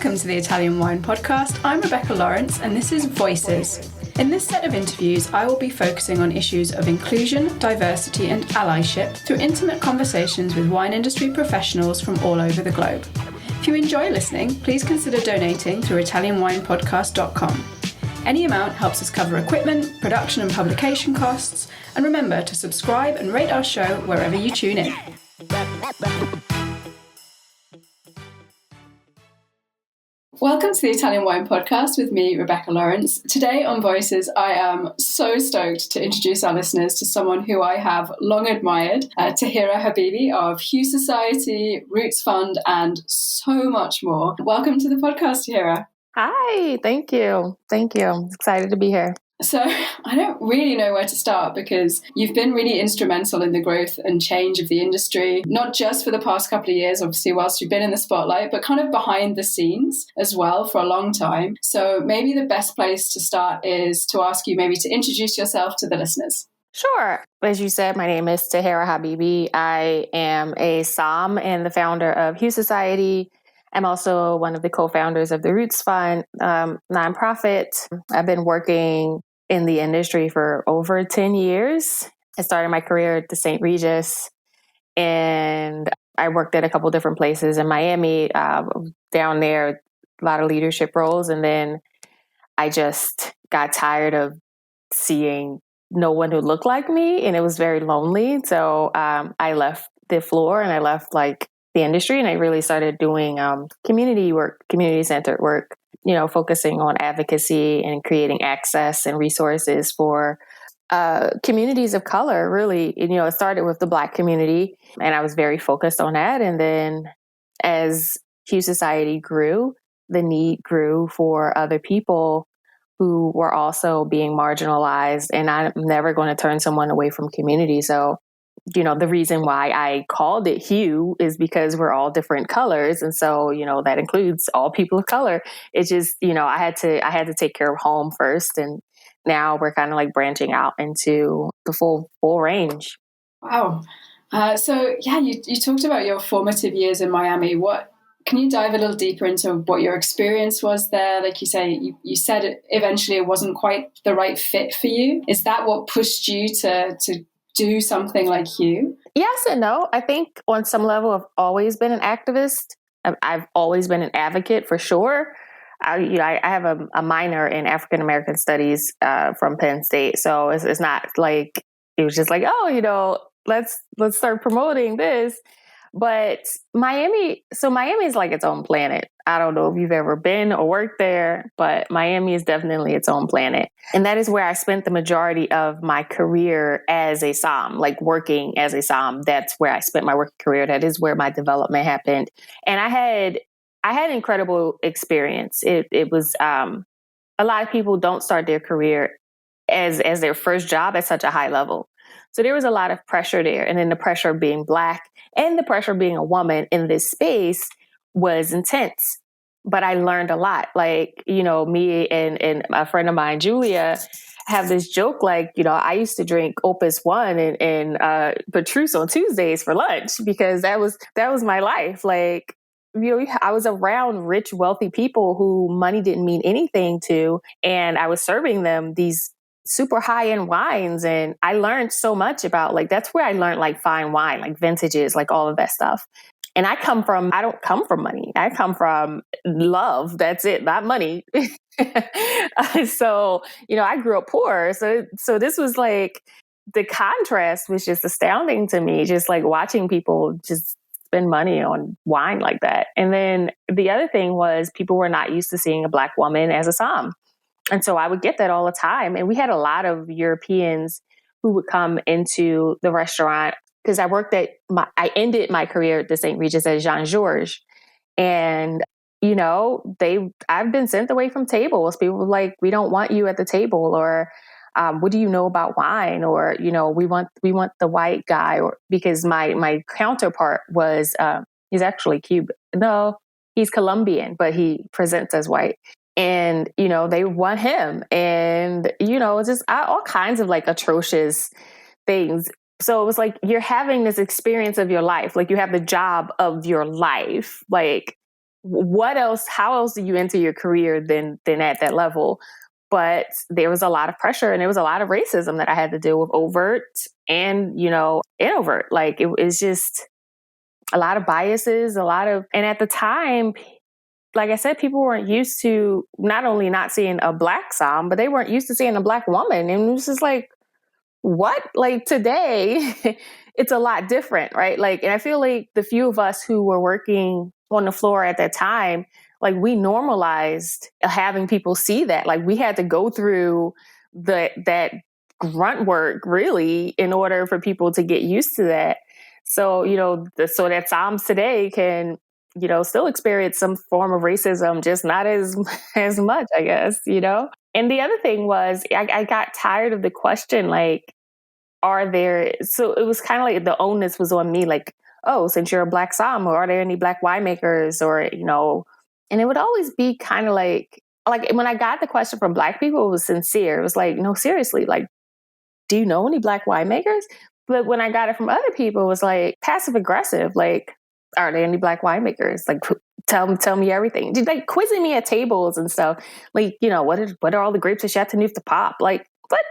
Welcome to the Italian Wine Podcast. I'm Rebecca Lawrence and this is Voices. In this set of interviews, I will be focusing on issues of inclusion, diversity and allyship through intimate conversations with wine industry professionals from all over the globe. If you enjoy listening, please consider donating through ItalianWinePodcast.com. Any amount helps us cover equipment, production and publication costs, and remember to subscribe and rate our show wherever you tune in. Welcome to the Italian Wine Podcast with me, Rebecca Lawrence. Today on Voices, I am so stoked to introduce our listeners to someone who I have long admired, Tahiirah Habibi of Hue Society, Roots Fund, and so much more. Welcome to the podcast, Tahiirah. Hi, thank you. I'm excited to be here. So I don't really know where to start because you've been really instrumental in the growth and change of the industry, not just for the past couple of years, obviously, whilst you've been in the spotlight, but kind of behind the scenes as well for a long time. So maybe the best place to start is to ask you maybe to introduce yourself to the listeners. Sure. As you said, my name is Tahiirah Habibi. I am a SOM and the founder of Hue Society. I'm also one of the co-founders of the Roots Fund nonprofit. I've been working in the industry for over 10 years. I started my career at the St. Regis, and I worked at a couple different places in Miami, down there, a lot of leadership roles. And then I just got tired of seeing no one who looked like me, and it was very lonely. So I left the floor and I left the industry, and I really started doing community work, community-centered work, focusing on advocacy and creating access and resources for communities of color, really. It started with the Black community, and I was very focused on that. And then as Hue Society grew, the need grew for other people who were also being marginalized, and I'm never going to turn someone away from community. So the reason why I called it Hue is because we're all different colors. And so, that includes all people of color. It's just, I had to take care of home first. And now we're kind of branching out into the full range. Wow. You talked about your formative years in Miami. Can you dive a little deeper into what your experience was there? Like you say, you said eventually it wasn't quite the right fit for you. Is that what pushed you to do something like Hue? Yes and no. I think on some level I've always been an activist. I've always been an advocate for sure. I have a minor in African American Studies from Penn State, so it's not like it was just like, let's start promoting this. But Miami is like its own planet. I don't know if you've ever been or worked there, but Miami is definitely its own planet. And that is where I spent the majority of my career as a SOM, working as a SOM. That's where I spent my working career. That is where my development happened. And I had incredible experience. It was, a lot of people don't start their career as their first job at such a high level. So there was a lot of pressure there. And then the pressure of being Black and the pressure of being a woman in this space was intense. But I learned a lot. Me and a friend of mine, Julia, have this joke, I used to drink Opus One and Petrus on Tuesdays for lunch because that was my life. I was around rich, wealthy people who money didn't mean anything to, and I was serving them these super high-end wines. And I learned so much about that's where I learned fine wine, vintages, all of that stuff. And I don't come from money. I come from love. That's it, not money. So, I grew up poor. So this was the contrast was just astounding to me, just watching people just spend money on wine like that. And then the other thing was people were not used to seeing a Black woman as a SOM. And so I would get that all the time. And we had a lot of Europeans who would come into the restaurant because I ended my career at the St. Regis at Jean-Georges. And, I've been sent away from tables. People were we don't want you at the table, or what do you know about wine? Or, we want the white guy, or because my counterpart was, he's actually Cuban. No, he's Colombian, but he presents as white. And, they want him. And, just all kinds of atrocious things. So it was you're having this experience of your life. You have the job of your life. what else, how else do you enter your career than at that level? But there was a lot of pressure and there was a lot of racism that I had to deal with, overt and, inovert. Like it was just a lot of biases, and at the time, like I said, people weren't used to not only not seeing a Black Psalm, but they weren't used to seeing a Black woman. And it was just like, what? Like today, it's a lot different, right? Like, and I feel like the few of us who were working on the floor at that time, like we normalized having people see that. Like we had to go through that grunt work really in order for people to get used to that. So, so that Psalms today can, still experience some form of racism, just not as much, I guess, And the other thing was I got tired of the question, like, so it was kind of like the onus was on me, like, oh, since you're a Black Psalm, are there any Black winemakers or, and it would always be kind of like when I got the question from Black people, it was sincere. It was like, no, seriously, like, do you know any Black winemakers? But when I got it from other people, it was like passive aggressive, like, are there any Black winemakers? Like, tell me everything. Like quizzing me at tables and stuff. Like, what are all the grapes of Chateauneuf to pop? Like, what?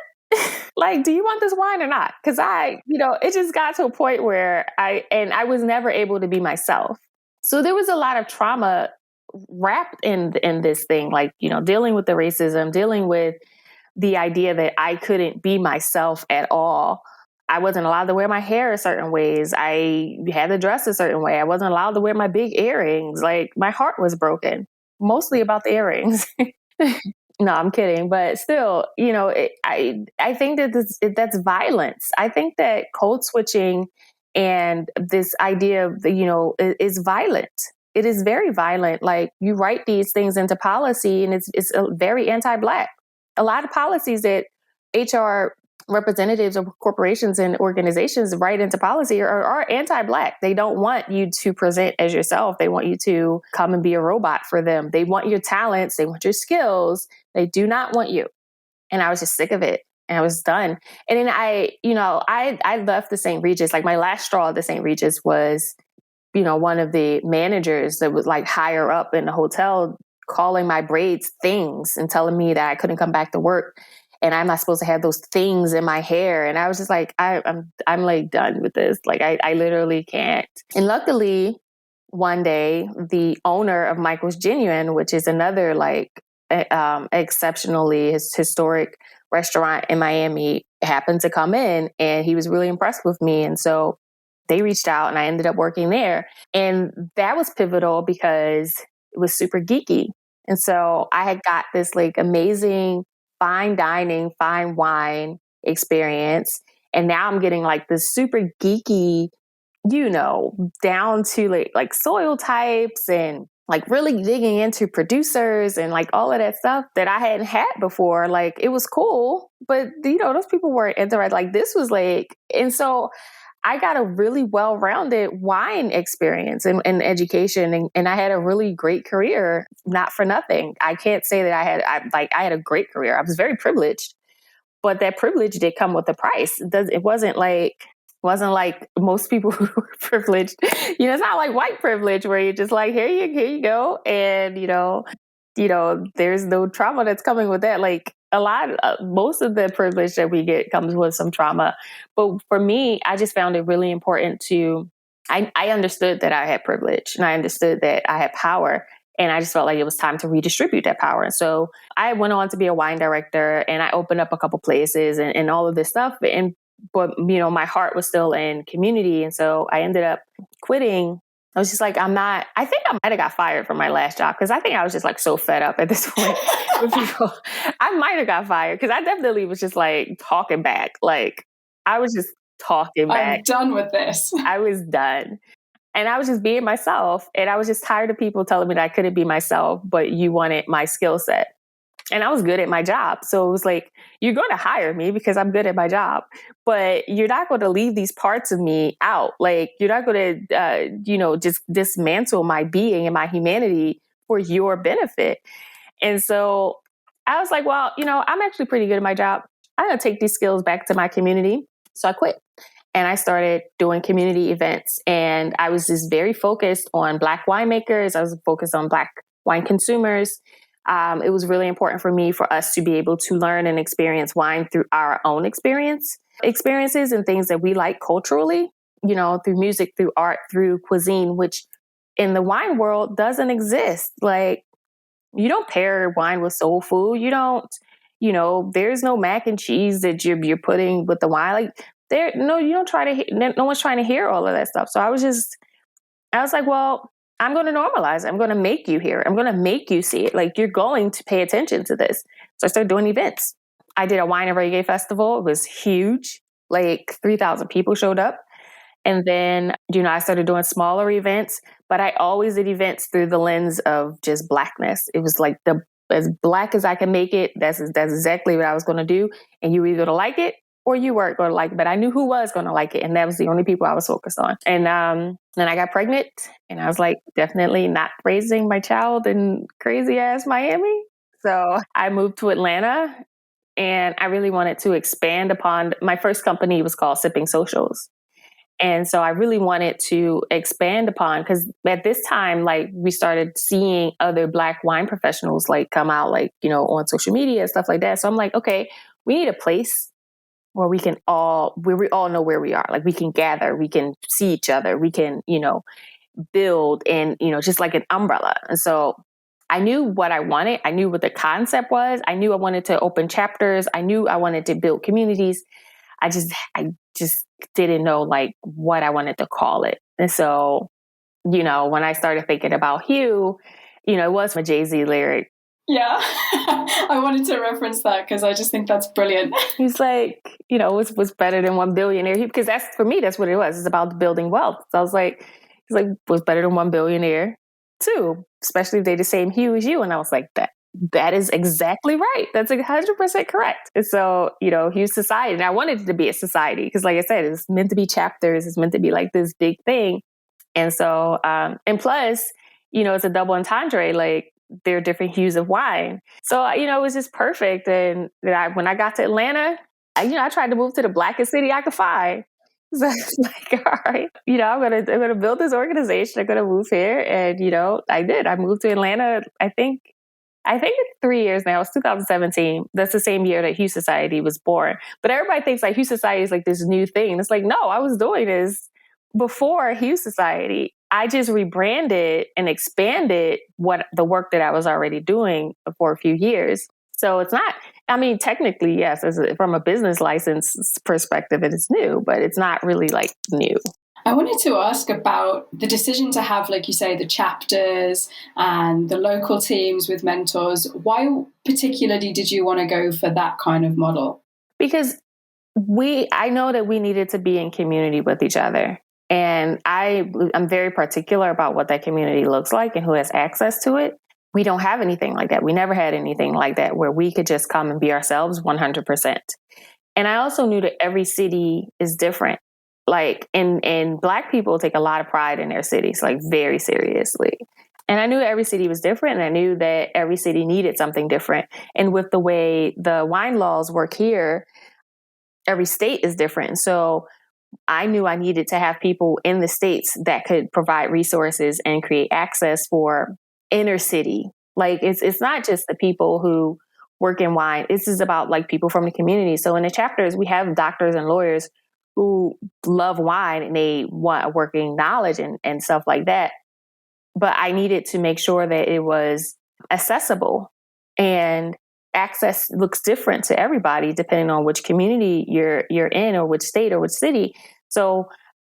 Like, do you want this wine or not? Because it just got to a point where I was never able to be myself. So there was a lot of trauma wrapped in this thing, like, dealing with the racism, dealing with the idea that I couldn't be myself at all. I wasn't allowed to wear my hair a certain ways. I had to dress a certain way. I wasn't allowed to wear my big earrings. Like my heart was broken, mostly about the earrings. No, I'm kidding. But still, I think that that's violence. I think that code switching and this idea of, is violent. It is very violent. Like you write these things into policy and it's very anti-Black. A lot of policies that HR representatives of corporations and organizations write into policy are anti-Black. They don't want you to present as yourself. They want you to come and be a robot for them. They want your talents. They want your skills. They do not want you. And I was just sick of it. And I was done. And then I left the St. Regis. Like my last straw at the St. Regis was, one of the managers that was like higher up in the hotel calling my braids things and telling me that I couldn't come back to work. And I'm not supposed to have those things in my hair. And I was just like, I'm like done with this. Like I literally can't. And luckily, one day, the owner of Michael's Genuine, which is another like exceptionally historic restaurant in Miami, happened to come in, and he was really impressed with me. And so they reached out, and I ended up working there. And that was pivotal because it was super geeky. And so I had got this like amazing fine dining, fine wine experience. And now I'm getting like this super geeky, down to like soil types and like really digging into producers and like all of that stuff that I hadn't had before. Like it was cool, but those people weren't interested. Like this was like, and so I got a really well-rounded wine experience and education, and I had a really great career, not for nothing. I can't say that I had a great career. I was very privileged, but that privilege did come with a price. It wasn't like most people who were privileged. It's not like white privilege where you're just like, here you go. And, there's no trauma that's coming with that. Like most of the privilege that we get comes with some trauma. But for me, I just found it really important I understood that I had privilege and I understood that I had power. And I just felt like it was time to redistribute that power. And so I went on to be a wine director, and I opened up a couple places and all of this stuff. But my heart was still in community. And so I ended up quitting. I was just like, I think I might have got fired from my last job, because I think I was just like so fed up at this point with people. I might have got fired because I definitely was just like talking back. Like I was just talking back. I'm done with this. I was done. And I was just being myself. And I was just tired of people telling me that I couldn't be myself, but you wanted my skill set. And I was good at my job. So it was like, you're going to hire me because I'm good at my job, but you're not going to leave these parts of me out. Like, you're not going to, just dismantle my being and my humanity for your benefit. And so I was like, well, I'm actually pretty good at my job. I'm going to take these skills back to my community. So I quit. and I started doing community events. And I was just very focused on Black winemakers. I was focused on Black wine consumers. It was really important for me for us to be able to learn and experience wine through our own experiences and things that we like culturally, through music, through art, through cuisine, which in the wine world doesn't exist. Like, you don't pair wine with soul food. You don't, there's no mac and cheese that you're putting with the wine. Like, you don't try to, no one's trying to hear all of that stuff. So I was like, well, I'm going to normalize it. I'm going to make you hear it. I'm going to make you see it. Like, you're going to pay attention to this. So I started doing events. I did a wine and reggae festival. It was huge. Like 3,000 people showed up. And then, I started doing smaller events, but I always did events through the lens of just Blackness. It was like as Black as I can make it. That's exactly what I was going to do. And you were either going to like it or you weren't going to like it. But I knew who was going to like it. And that was the only people I was focused on. And then I got pregnant, and I was like, definitely not raising my child in crazy ass Miami. So I moved to Atlanta, and I really wanted to expand upon, my first company was called Sipping Socials. And so I really wanted to expand upon, because at this time, like, we started seeing other Black wine professionals like come out, like, on social media and stuff like that. So I'm like, okay, we need a place where we all know where we are. Like, we can gather, we can see each other, we can, build, and, just like an umbrella. And so I knew what I wanted. I knew what the concept was. I knew I wanted to open chapters. I knew I wanted to build communities. I just didn't know like what I wanted to call it. And so, when I started thinking about Hue, it was a Jay-Z lyric. Yeah, I wanted to reference that because I just think that's brilliant. He's like, what's better than one billionaire? Because for me, that's what it was. It's about building wealth. So I was like, he's like, what's better than one billionaire? Two, especially if they're the same hue as you. And I was like, that is exactly right. That's 100% correct. And so, Hue Society, and I wanted it to be a society because, like I said, it's meant to be chapters. It's meant to be like this big thing. And so, and plus, it's a double entendre. Like, there are different hues of wine. So, it was just perfect. And when I got to Atlanta, I tried to move to the Blackest city I could find. So I was like, all right, I'm gonna build this organization. I'm gonna move here, and I did. I moved to Atlanta. I think it's 3 years now. It's 2017. That's the same year that Hue Society was born. But everybody thinks like Hue Society is like this new thing. It's like, no, I was doing this before Hue Society. I just rebranded and expanded the work that I was already doing for a few years. So it's not, technically, yes, from a business license perspective, it is new, but it's not really like new. I wanted to ask about the decision to have, like you say, the chapters and the local teams with mentors. Why particularly did you want to go for that kind of model? Because I know that we needed to be in community with each other. And I'm very particular about what that community looks like and who has access to it. We don't have anything like that. We never had anything like that where we could just come and be ourselves 100%. And I also knew that every city is different. Like, and Black people take a lot of pride in their cities, like very seriously. And I knew every city was different, and I knew that every city needed something different. And with the way the wine laws work here, every state is different. So I knew I needed to have people in the states that could provide resources and create access for inner city. Like, it's not just the people who work in wine. This is about like people from the community. So in the chapters, we have doctors and lawyers who love wine and they want working knowledge and stuff like that. But I needed to make sure that it was accessible, and access looks different to everybody depending on which community you're in, or which state or which city. So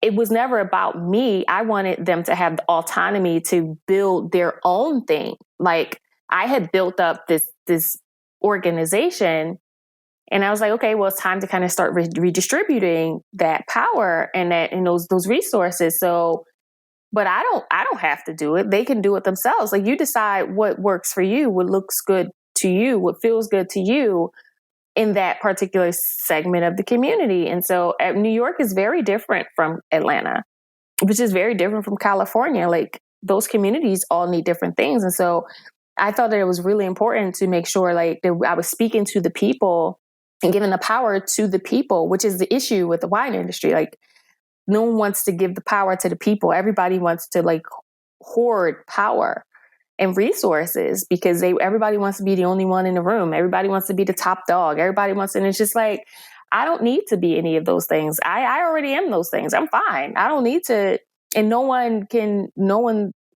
it was never about me. I wanted them to have the autonomy to build their own thing. Like, I had built up this organization, and I was like, okay, well, it's time to kind of start redistributing that power and those resources. So, but I don't have to do it. They can do it themselves. Like, you decide what works for you, what looks good to you, what feels good to you in that particular segment of the community. And so New York is very different from Atlanta, which is very different from California. Like, those communities all need different things. And so I thought that it was really important to make sure like that I was speaking to the people and giving the power to the people, which is the issue with the wine industry. Like, no one wants to give the power to the people. Everybody wants to like hoard power and resources because everybody wants to be the only one in the room. Everybody wants to be the top dog. Everybody wants, and it's just like, I don't need to be any of those things. I already am those things. I'm fine. I don't need to, and no one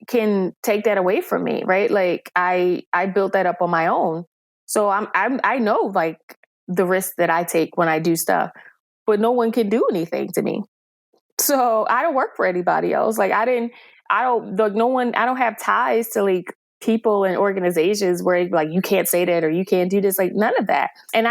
can take that away from me, right? Like I built that up on my own. So I know like the risk that I take when I do stuff, but no one can do anything to me. So I don't work for anybody else. Like I don't have ties to like people and organizations where like, you can't say that or you can't do this, like none of that. And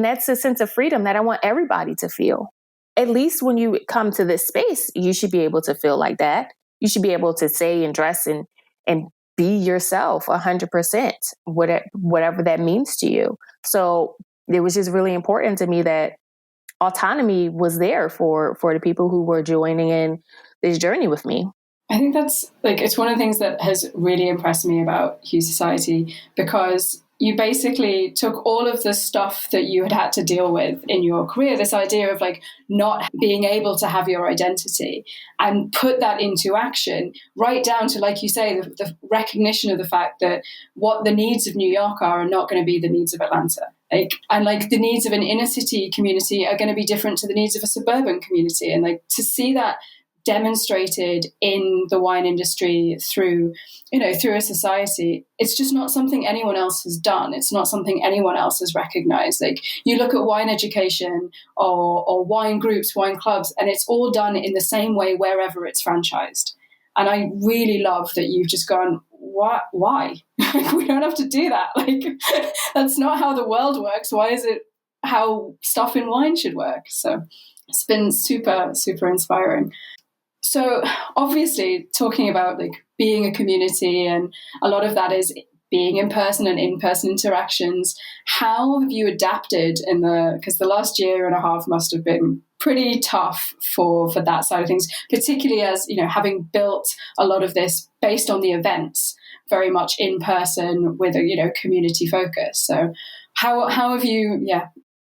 that's a sense of freedom that I want everybody to feel. At least when you come to this space, you should be able to feel like that. You should be able to say and dress and be yourself 100%, whatever that means to you. So it was just really important to me that autonomy was there for the people who were joining in this journey with me. I think that's like, it's one of the things that has really impressed me about Hue Society, because you basically took all of the stuff that you had to deal with in your career, this idea of like not being able to have your identity, and put that into action, right down to, like you say, the recognition of the fact that what the needs of New York are not going to be the needs of Atlanta. And the needs of an inner city community are going to be different to the needs of a suburban community. And like to see that demonstrated in the wine industry through a society, it's just not something anyone else has done. It's not something anyone else has recognized. Like you look at wine education or wine groups, wine clubs, and it's all done in the same way wherever it's franchised. And I really love that you've just gone, what? Why? We don't have to do that. Like that's not how the world works. Why is it how stuff in wine should work? So it's been super, super inspiring. So obviously talking about like being a community, and a lot of that is being in person and in-person interactions. How have you adapted because the last year and a half must have been pretty tough for that side of things, particularly as, having built a lot of this based on the events, very much in person with a, community focus. So how have you,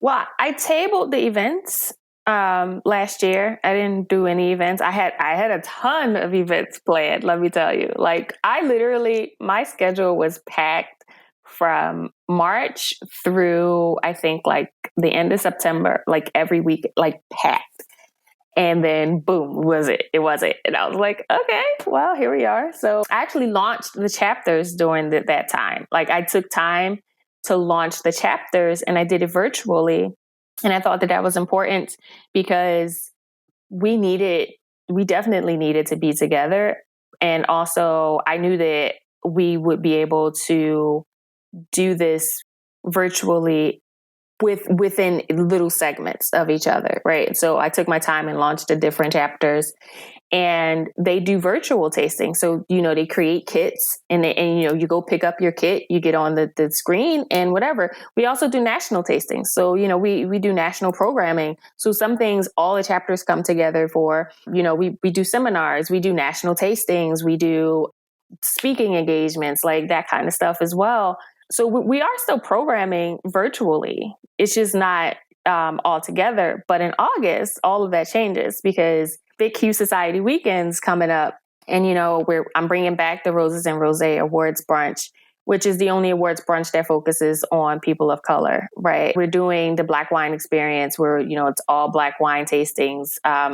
Well, I tabled the events last year. I didn't do any events. I had a ton of events planned, let me tell you. Like my schedule was packed from March through I think like the end of September, like every week, like packed. And then boom, it was it. And I was like, okay, well, here we are. So I actually launched the chapters during that time. Like I took time to launch the chapters and I did it virtually. And I thought that was important because we definitely needed to be together. And also I knew that we would be able to do this virtually within little segments of each other, right? So I took my time and launched the different chapters, and they do virtual tasting. So, they create kits and you go pick up your kit, you get on the screen and whatever. We also do national tastings. So, we do national programming. So some things, all the chapters come together for, we do seminars, we do national tastings, we do speaking engagements, like that kind of stuff as well. So we are still programming virtually. It's just not all together. But in August, all of that changes because big Hue Society weekend's coming up. And, I'm bringing back the Roses and Rosé Awards brunch, which is the only awards brunch that focuses on people of color, right? We're doing the Black wine experience where, it's all Black wine tastings,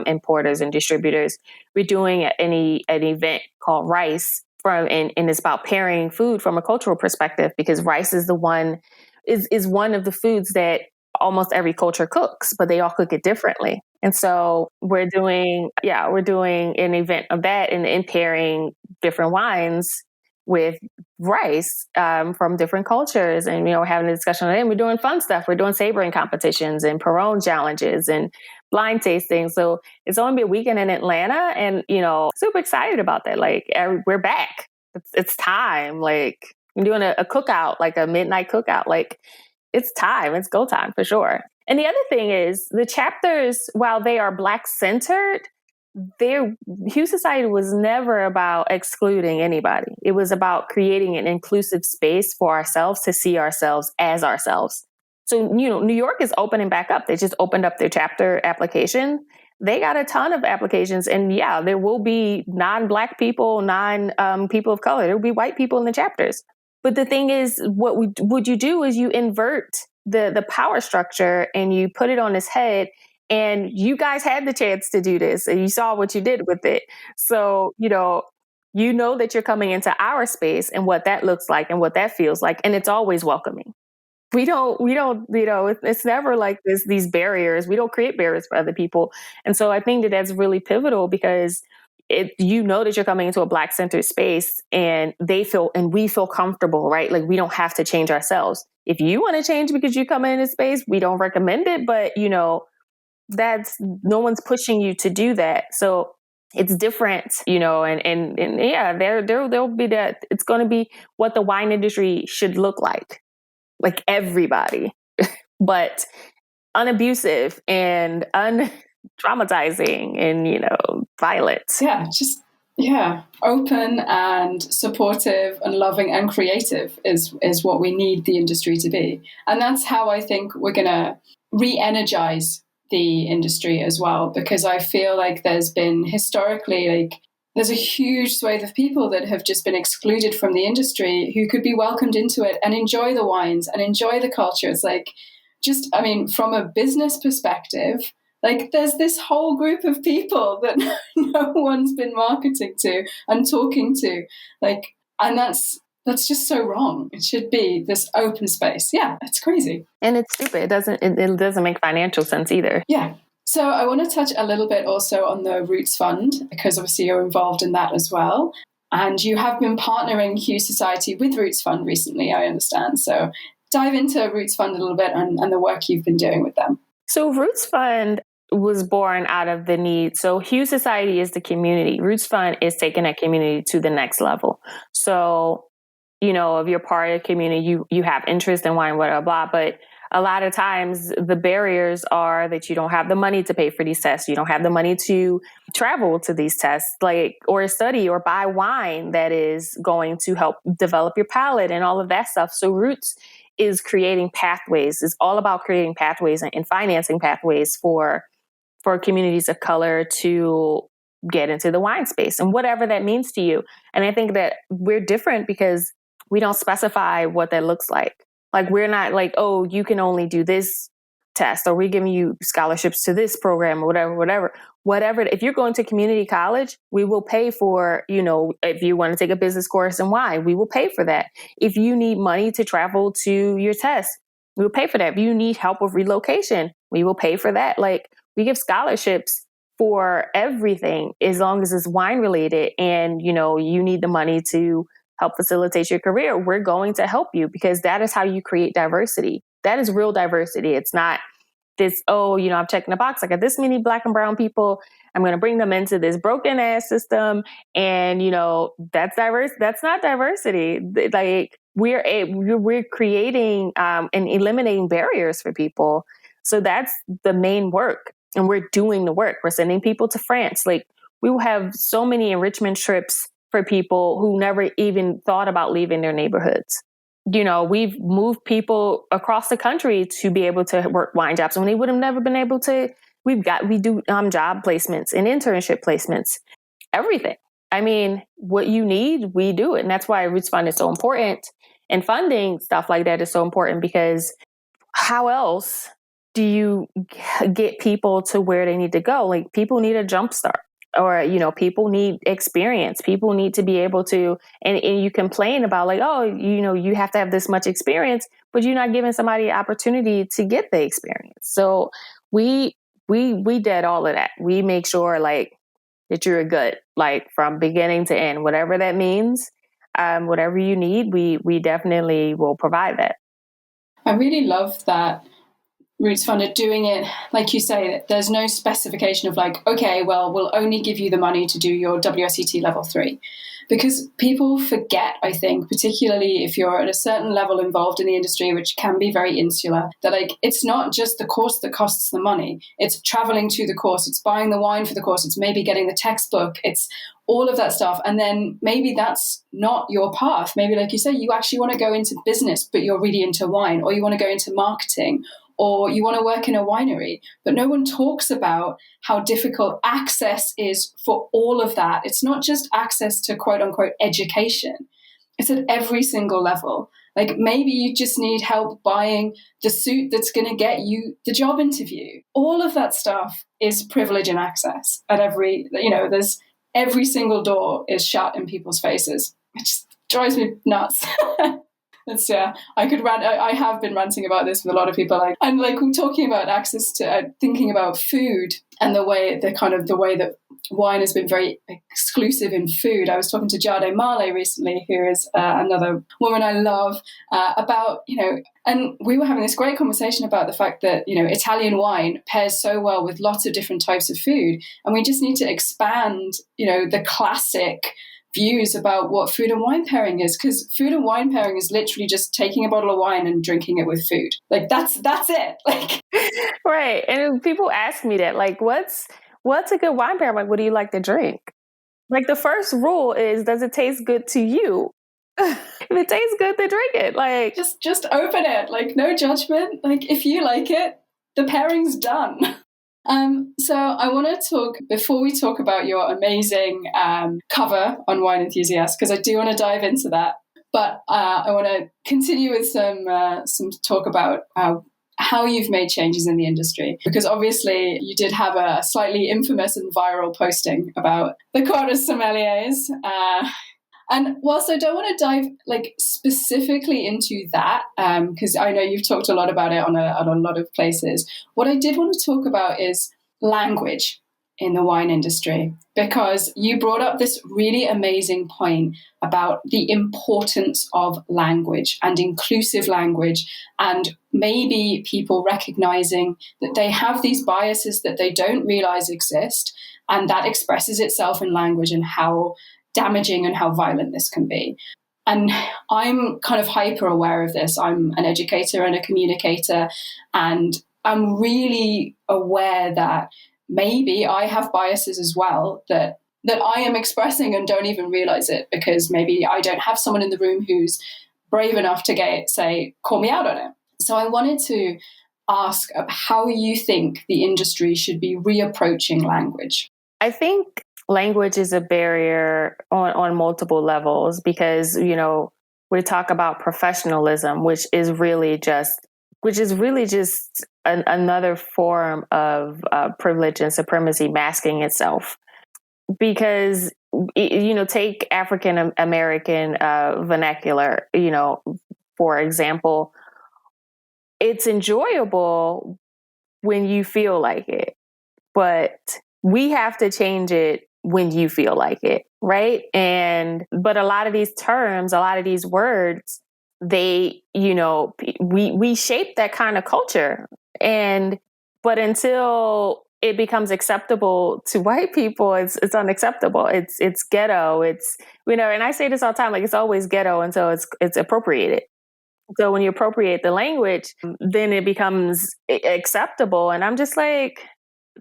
importers and distributors. We're doing an event called Rice, and it's about pairing food from a cultural perspective, because rice is one of the foods that almost every culture cooks, but they all cook it differently. And so we're doing an event of that and pairing different wines with rice from different cultures, and having a discussion on it. And we're doing fun stuff. We're doing sabering competitions and Perron challenges and blind tasting. So it's only been a weekend in Atlanta, and super excited about that. Like we're back. It's time. Like we're doing a cookout, like a midnight cookout. Like it's time. It's go time for sure. And the other thing is the chapters, while they are Black centered, Hue Society was never about excluding anybody. It was about creating an inclusive space for ourselves to see ourselves as ourselves, So, New York is opening back up. They just opened up their chapter application. They got a ton of applications. And yeah, there will be non-Black people, people of color. There will be white people in the chapters. But the thing is, what you do is you invert the power structure and you put it on its head. And you guys had the chance to do this and you saw what you did with it. So, you know that you're coming into our space and what that looks like and what that feels like. And it's always welcoming. We don't, it's never like these barriers. We don't create barriers for other people. And so I think that that's really pivotal because that you're coming into a Black centered space and we feel comfortable, right? Like we don't have to change ourselves. If you want to change because you come in a space, we don't recommend it, but that's no one's pushing you to do that. So it's different, and yeah, there'll be that. It's going to be what the wine industry should look like everybody, but unabusive and untraumatizing and, violent. Yeah, open and supportive and loving and creative is what we need the industry to be. And that's how I think we're going to re-energize the industry as well, because I feel like there's been historically, there's a huge swathe of people that have just been excluded from the industry who could be welcomed into it and enjoy the wines and enjoy the culture. It's from a business perspective, there's this whole group of people that no one's been marketing to and talking to, and that's just so wrong. It should be this open space. Yeah, it's crazy. And it's stupid. It doesn't make financial sense either. Yeah. So I want to touch a little bit also on the Roots Fund, because obviously you're involved in that as well. And you have been partnering Hue Society with Roots Fund recently, I understand. So dive into Roots Fund a little bit and the work you've been doing with them. So Roots Fund was born out of the need. So Hue Society is the community. Roots Fund is taking that community to the next level. So, if you're part of the community, you have interest in wine, blah, blah, blah. But a lot of times the barriers are that you don't have the money to pay for these tests. You don't have the money to travel to these tests, or study or buy wine that is going to help develop your palate and all of that stuff. So Roots is creating pathways. It's all about creating pathways and financing pathways for communities of color to get into the wine space and whatever that means to you. And I think that we're different because we don't specify what that looks like. We're not oh, you can only do this test, or we're giving you scholarships to this program, or whatever. If you're going to community college, we will pay for, if you want to take a business course in wine, we will pay for that. If you need money to travel to your test, we will pay for that. If you need help with relocation, we will pay for that. We give scholarships for everything as long as it's wine related and, you need the money to help facilitate your career. We're going to help you because that is how you create diversity. That is real diversity. It's not this, I'm checking the box. I got this many Black and brown people. I'm going to bring them into this broken ass system. And, that's diverse. That's not diversity. We're creating and eliminating barriers for people. So that's the main work. And we're doing the work. We're sending people to France. We will have so many enrichment trips for people who never even thought about leaving their neighborhoods. We've moved people across the country to be able to work wine jobs when they would have never been able to. We do job placements and internship placements, everything. I mean, what you need, we do it. And that's why Roots Fund is so important. And funding stuff like that is so important because how else do you get people to where they need to go? People need a jump start. Or, people need experience. People need to be able to, and you complain about you have to have this much experience, but you're not giving somebody an opportunity to get the experience. So we did all of that. We make sure that you're good, from beginning to end, whatever that means, whatever you need, we definitely will provide that. I really love that Roots Fund are doing it, like you say, there's no specification of like, okay, well, we'll only give you the money to do your WSET level 3. Because people forget, I think, particularly if you're at a certain level involved in the industry, which can be very insular, that like it's not just the course that costs the money. It's traveling to the course, it's buying the wine for the course, it's maybe getting the textbook, it's all of that stuff. And then maybe that's not your path. Maybe, like you say, you actually want to go into business, but you're really into wine, or you want to go into marketing, or you want to work in a winery, but no one talks about how difficult access is for all of that. It's not just access to quote unquote education. It's at every single level. Like maybe you just need help buying the suit that's going to get you the job interview. All of that stuff is privilege and access at there's every single door is shut in people's faces. It just drives me nuts. I could rant. I have been ranting about this with a lot of people. We're talking about access to thinking about food and the way that wine has been very exclusive in food. I was talking to Jade Marley recently, who is another woman I love, about and we were having this great conversation about the fact that Italian wine pairs so well with lots of different types of food, and we just need to expand the classic views about what food and wine pairing is, because food and wine pairing is literally just taking a bottle of wine and drinking it with food. Like that's it. Like right. And people ask me that, like, what's a good wine pairing? Like, what do you like to drink? Like the first rule is, does it taste good to you? If it tastes good, then drink it. Like just open it. Like no judgment. Like if you like it, the pairing's done. So I want to talk, before we talk about your amazing cover on Wine Enthusiast, because I do want to dive into that. But I want to continue with some talk about how you've made changes in the industry, because obviously you did have a slightly infamous and viral posting about the quota sommeliers. And whilst I don't want to dive specifically into that, because I know you've talked a lot about it on a lot of places, what I did want to talk about is language in the wine industry, because you brought up this really amazing point about the importance of language and inclusive language, and maybe people recognizing that they have these biases that they don't realize exist, and that expresses itself in language and how damaging and how violent this can be. And I'm kind of hyper aware of this. I'm an educator and a communicator, and I'm really aware that maybe I have biases as well that I am expressing and don't even realize it, because maybe I don't have someone in the room who's brave enough to call me out on it. So I wanted to ask how you think the industry should be reapproaching language. I think language is a barrier on multiple levels, because, we talk about professionalism, which is really just another form of privilege and supremacy masking itself. Because, take African American vernacular, for example, it's enjoyable when you feel like it, but we have to change it when you feel like it, right? But a lot of these terms, a lot of these words, they, we shape that kind of culture. But until it becomes acceptable to white people, it's unacceptable. It's ghetto. It's, and I say this all the time, like it's always ghetto until it's appropriated. So when you appropriate the language, then it becomes acceptable. And I'm just like,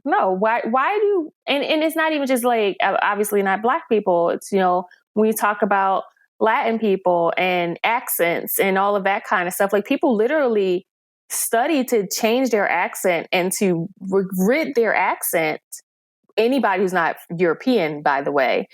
no, why do, and it's not even just like, obviously not Black people. It's, when you talk about Latin people and accents and all of that kind of stuff, like people literally study to change their accent and to rid their accent. Anybody who's not European, by the way.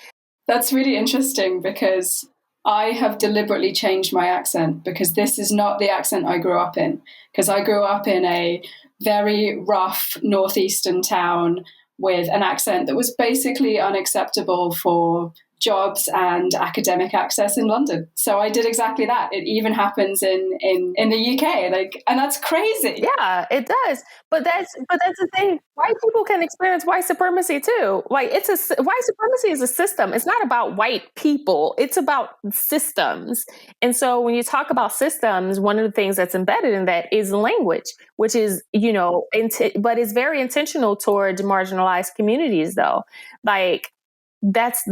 That's really interesting, because I have deliberately changed my accent, because this is not the accent I grew up in. Because I grew up in a very rough northeastern town with an accent that was basically unacceptable for jobs and academic access in London. So I did exactly that. It even happens in the UK, like, and that's crazy. Yeah, it does. But that's the thing. White people can experience white supremacy too. Like white supremacy is a system. It's not about white people. It's about systems. And so when you talk about systems, one of the things that's embedded in that is language, which is, but it's very intentional towards marginalized communities though. Like that's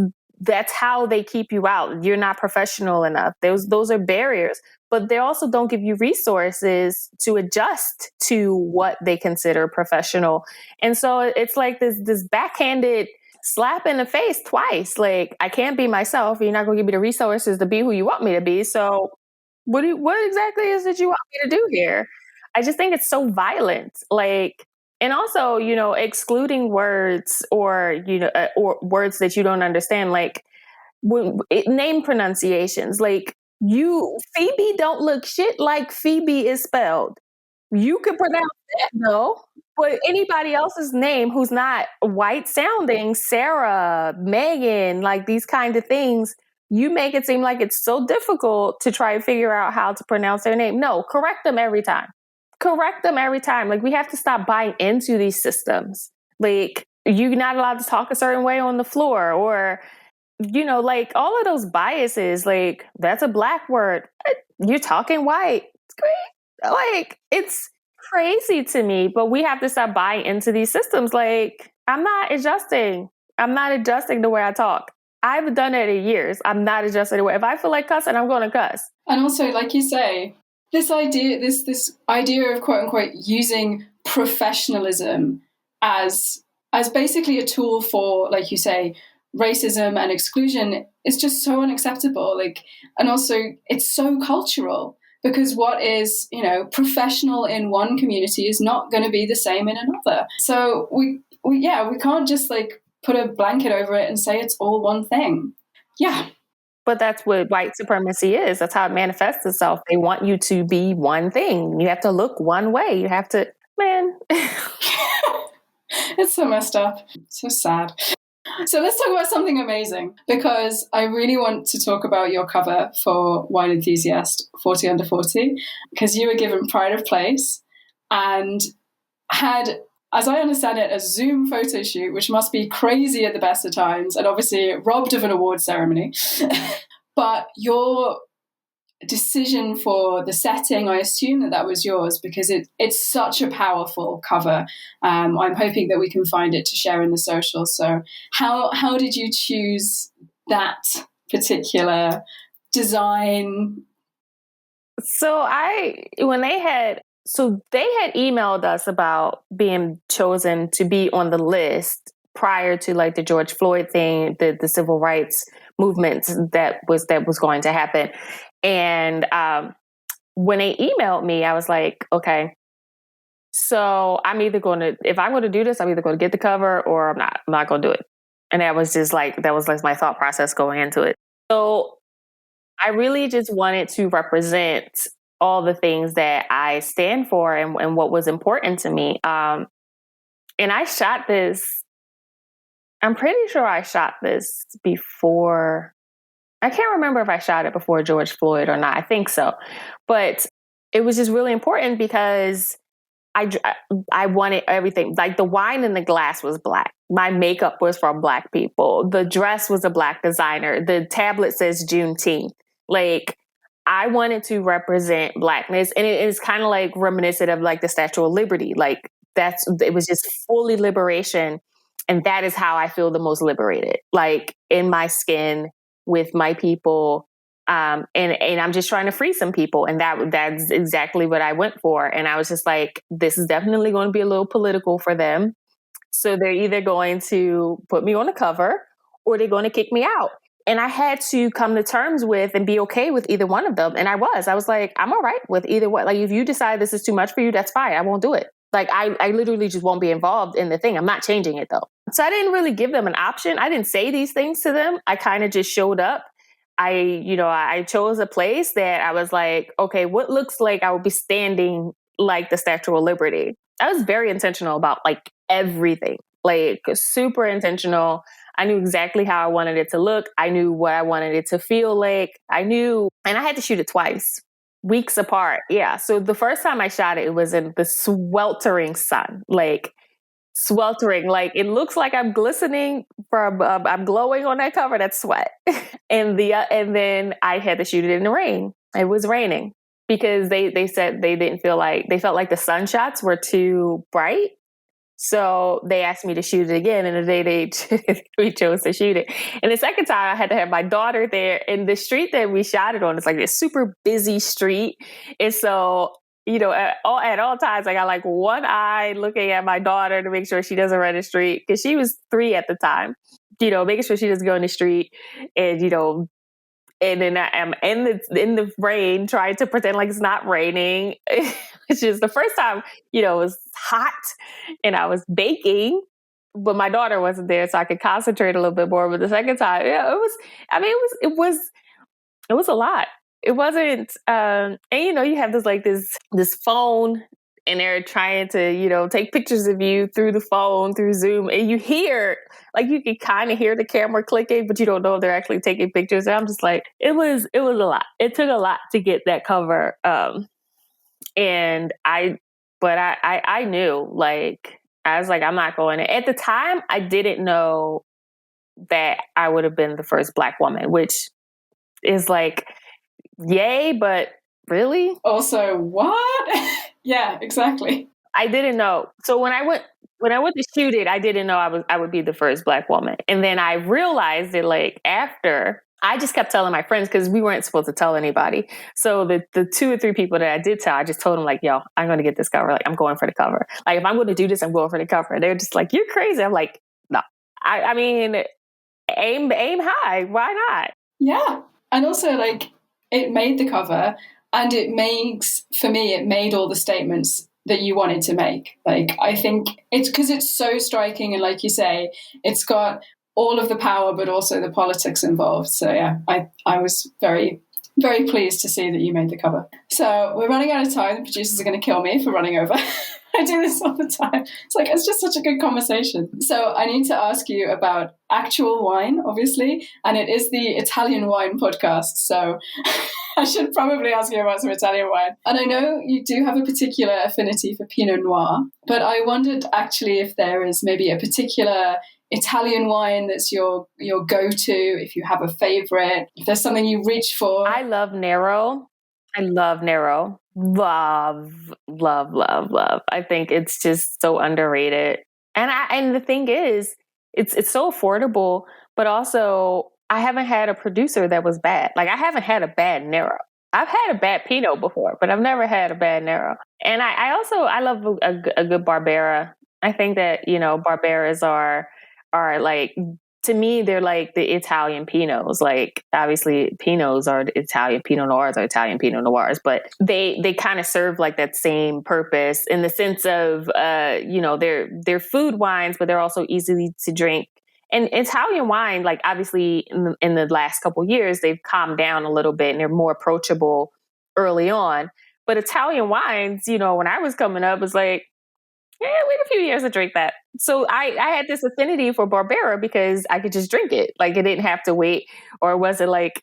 how they keep you out. You're not professional enough. Those are barriers, but they also don't give you resources to adjust to what they consider professional. And so it's like this backhanded slap in the face twice. Like, I can't be myself. You're not going to give me the resources to be who you want me to be. So what exactly is it you want me to do here? I just think it's so violent. Like, and also, excluding words or words that you don't understand, like name pronunciations. Like, Phoebe don't look shit like Phoebe is spelled. You could pronounce that though, but anybody else's name who's not white sounding, Sarah, Megan, like these kind of things, you make it seem like it's so difficult to try and figure out how to pronounce their name. No, correct them every time. Like, we have to stop buying into these systems. Like, you're not allowed to talk a certain way on the floor, or, like all of those biases. Like, that's a Black word. You're talking white. It's great. Like, it's crazy to me, but we have to stop buying into these systems. Like, I'm not adjusting the way I talk. I've done it in years. I'm not adjusting the way. If I feel like cussing, I'm going to cuss. And also, like you say, this idea of quote unquote using professionalism as basically a tool for, like you say, racism and exclusion is just so unacceptable. Like, and also it's so cultural, because what is, professional in one community is not going to be the same in another. So we can't just like put a blanket over it and say it's all one thing. Yeah. But that's what white supremacy is. That's how it manifests itself. They want you to be one thing. You have to look one way. You have to, man. It's so messed up. So sad. So let's talk about something amazing, because I really want to talk about your cover for Wine Enthusiast 40 Under 40, because you were given pride of place and had, as I understand it, a Zoom photo shoot, which must be crazy at the best of times, and obviously robbed of an award ceremony. But your decision for the setting, I assume that was yours, because it's such a powerful cover. I'm hoping that we can find it to share in the social. So how did you choose that particular design? So they had emailed us about being chosen to be on the list prior to like the George Floyd thing, the civil rights movements that was going to happen. And when they emailed me, I was like, okay, so I'm either going to, if I'm going to do this, I'm either going to get the cover or I'm not going to do it. And that was my thought process going into it. So I really just wanted to represent all the things that I stand for and what was important to me. And I shot this, I'm pretty sure I shot this before, I can't remember if I shot it before George Floyd or not. I think so. But it was just really important because I wanted everything. Like, the wine in the glass was Black. My makeup was from Black people. The dress was a Black designer. The tablet says Juneteenth. Like, I wanted to represent Blackness. And it is kind of like reminiscent of like the Statue of Liberty. Like, it was just fully liberation. And that is how I feel the most liberated, like in my skin with my people. And I'm just trying to free some people. And that's exactly what I went for. And I was just like, this is definitely going to be a little political for them. So they're either going to put me on the cover or they're going to kick me out. And I had to come to terms with and be okay with either one of them. And I was like, I'm all right with either one. Like, if you decide this is too much for you, that's fine. I won't do it. Like, I literally just won't be involved in the thing. I'm not changing it though. So I didn't really give them an option. I didn't say these things to them. I kind of just showed up. I chose a place that I was like, okay, what looks like I would be standing like the Statue of Liberty. I was very intentional about like everything, like super intentional. I knew exactly how I wanted it to look. I knew what I wanted it to feel like. I knew, and I had to shoot it twice, weeks apart. Yeah. So the first time I shot it, it was in the sweltering sun, like sweltering. Like it looks like I'm glistening from, I'm glowing on that cover. That's sweat. And then I had to shoot it in the rain. It was raining because they said they didn't feel like, they felt like the sun shots were too bright. So they asked me to shoot it again, and the day we chose to shoot it. And the second time, I had to have my daughter there. And the street that we shot it on is like this super busy street. And so, at all times, I got like one eye looking at my daughter to make sure she doesn't run the street, because she was 3 at the time. Making sure she doesn't go in the street, and and then I am in the rain trying to pretend like it's not raining. Which is the first time, it was hot and I was baking, but my daughter wasn't there, so I could concentrate a little bit more. But the second time, it was a lot. It wasn't, and you have this phone, and they're trying to, take pictures of you through the phone, through Zoom, and you hear, like, you can kind of hear the camera clicking, but you don't know if they're actually taking pictures. And I'm just like, it was a lot. It took a lot to get that cover. And I knew, like, I was like, I'm not going to. At the time, I didn't know that I would have been the first Black woman, which is like, yay, but really? Also, what? Yeah, exactly. I didn't know. So when I went to shoot it, I didn't know I would be the first Black woman. And then I realized it, like, after. I just kept telling my friends, because we weren't supposed to tell anybody. So the 2 or 3 people that I did tell, I just told them, like, yo, I'm going to get this cover. Like, I'm going for the cover. Like, if I'm going to do this, I'm going for the cover. And they're just like, you're crazy. I'm like, no. I mean, aim high. Why not? Yeah. And also, like, it made the cover, and it made all the statements that you wanted to make. Like, I think it's because it's so striking. And like you say, it's got all of the power, but also the politics involved. So yeah, I was very, very pleased to see that you made the cover. So we're running out of time. The producers are going to kill me for running over. I do this all the time. It's just such a good conversation. So I need to ask you about actual wine, obviously, and it is the Italian wine podcast. So I should probably ask you about some Italian wine. And I know you do have a particular affinity for Pinot Noir, but I wondered actually if there is maybe a particular Italian wine that's your go-to, if you have a favorite, if there's something you reach for. I love Nero. Love, love, love, love. I think it's just so underrated. And the thing is, it's so affordable, but also I haven't had a producer that was bad. Like, I haven't had a bad Nero. I've had a bad Pinot before, but I've never had a bad Nero. And I love a good Barbera. I think that, Barberas are like, to me, they're like the Italian Pinots. Like, obviously, Pinots are Italian, Pinot Noirs are Italian Pinot Noirs, but they kind of serve like that same purpose in the sense of, they're food wines, but they're also easily to drink. And Italian wine, like, obviously, in the last couple of years, they've calmed down a little bit and they're more approachable early on. But Italian wines, when I was coming up, was like, wait a few years to drink that. So I had this affinity for Barbera because I could just drink it. Like, it didn't have to wait. Or was it like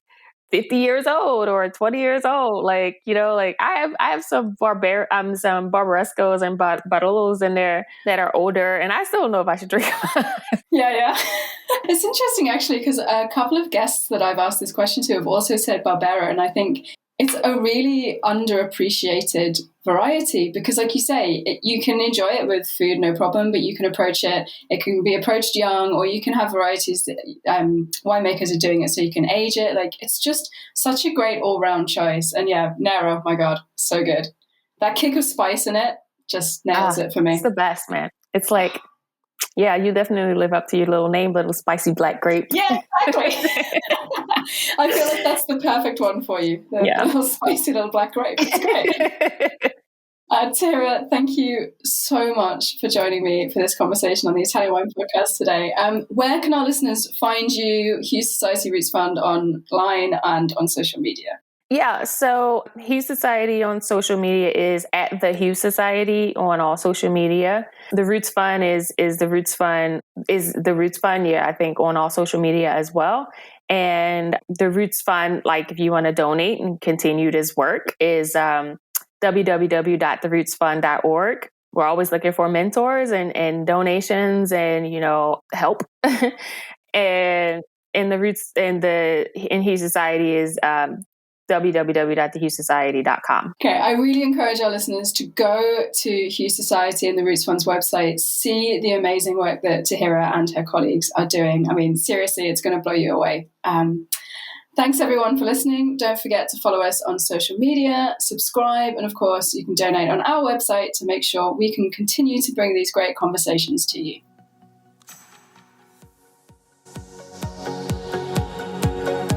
50 years old or 20 years old? Like, I have some some Barbarescos and Barolos in there that are older, and I still don't know if I should drink them. Yeah. It's interesting, actually, because a couple of guests that I've asked this question to have also said Barbera, and I think it's a really underappreciated variety because, like you say, you can enjoy it with food, no problem, but you can approach it. It can be approached young, or you can have varieties that winemakers are doing it so you can age it. Like, it's just such a great all-round choice. And yeah, Nero, my God, so good. That kick of spice in it just nails it for me. It's the best, man. It's like, yeah, you definitely live up to your little name, little spicy black grape. Yeah, exactly. I feel like that's the perfect one for you. The little spicy little black grape. It's great. Tahiirah, thank you so much for joining me for this conversation on the Italian Wine Podcast today. Where can our listeners find you, Hue Society Roots Fund, online and on social media? Yeah, so Hue Society on social media is at the Hue Society on all social media. The Roots Fund is the Roots Fund, yeah, I think on all social media as well. And the Roots Fund, like if you want to donate and continue this work, is www.therootsfund.org. We're always looking for mentors and donations and, help. And in Hue Society is www.thehuesociety.com. Okay, I really encourage our listeners to go to Hue Society and the Roots Fund's website, see the amazing work that Tahiirah and her colleagues are doing. I mean, seriously, it's going to blow you away. Thanks everyone for listening. Don't forget to follow us on social media, subscribe, and of course, you can donate on our website to make sure we can continue to bring these great conversations to you.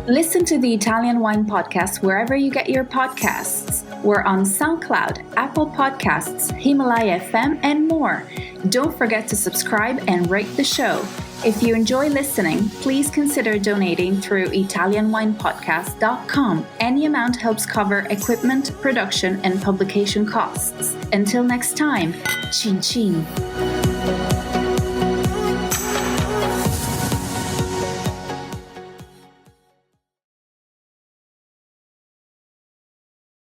Listen to the Italian Wine Podcast wherever you get your podcasts. We're on SoundCloud, Apple Podcasts, Himalaya FM, and more. Don't forget to subscribe and rate the show. If you enjoy listening, please consider donating through ItalianWinePodcast.com. Any amount helps cover equipment, production, and publication costs. Until next time, Cin Cin.